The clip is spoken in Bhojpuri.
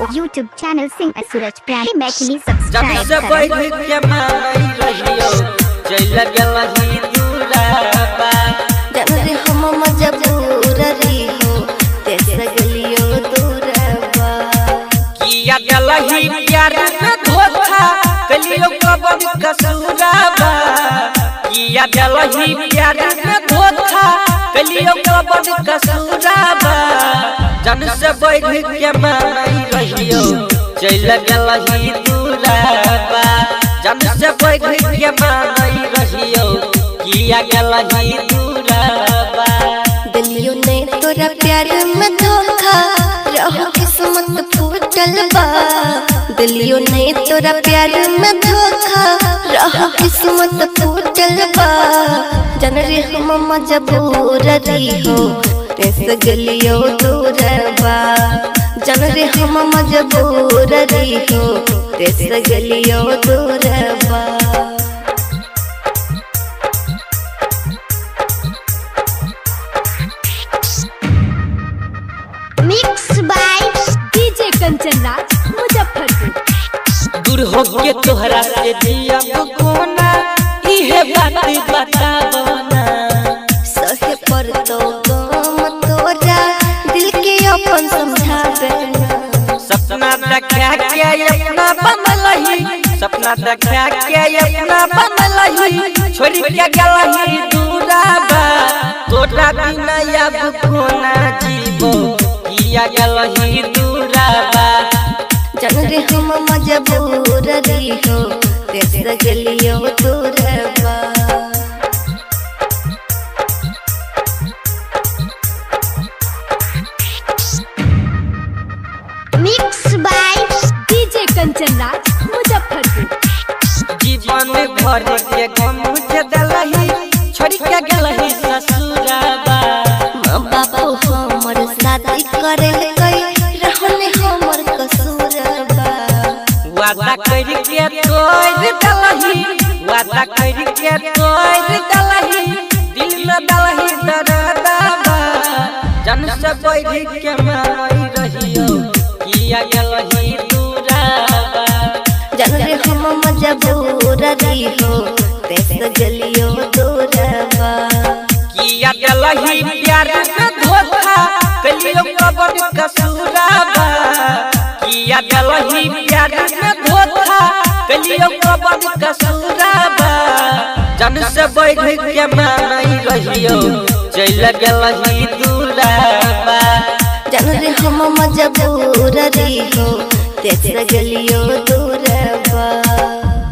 YouTube channel Sing Suraj Prani Maithili subscribe जब से बैठ के मारई रहियो चल गेलही दूराबा जब रे हम मजबूर रही हो देश गलियो दूराबा किया गेलही प्यार में धोखा कलियो कबन कसूराबा किया गेलही प्यार में धोखा कलियो कबन कसूराबा जन से बैठ के मारई रहियो चल गेलही दूराबा जन से बैठ के मारई रहियो किया गेलही दूराबा दिलियो ने तोरा प्यार में धोखा रहो किस्मत फूटल बा दिलियो ने तोरा प्यार में धोखा रहो किस्मत फूटल बा जन रे हम मजबूर रही हो देश गलियो दूराबा जन रे हम मजबूर रही हो देश गलियो दूराबा Mixed by DJ Kanchan Raj Muzaffarpur। दूर हो के तोहरा से जिया कोना इहे बात बतावना सहे पर तो गम तोरा दिल के अपन समझावे सपना देखा के अपना बनलही सपना देखा के अपना बनलही छोड़ी के गेलही दूराबा तोरा बिना अब कोना जीवो किया गेलही दूराबा जन रे हम मजबूर रही हो देश गलियो दूराबा Mixed by DJ Kanchan Raj Muzaffarpur। जीवन भर के गम के दलही छोड़ के गेलही ससुराबा बाबू हमर शादी करे गई रहने हमर कसूरबा वादा कर के तोड़ दलही वादा कर के तोड़ दलही दिल में दलही दर्दाबा जन से बैठ के मारई रहियो किया गेलही दूराबा जन रे हम मजबूर रही हो देश गलियो दूराबा किया गेलही प्यार में धोखा कलियो कबन कसूराबा किया गेलही प्यार में धोखा कलियो कबन कसूराबा जन से बैठ के मारई रहियो चल गेलही दूराबा जन रे हम मजबूर रही हो देश गलियो दूराबा।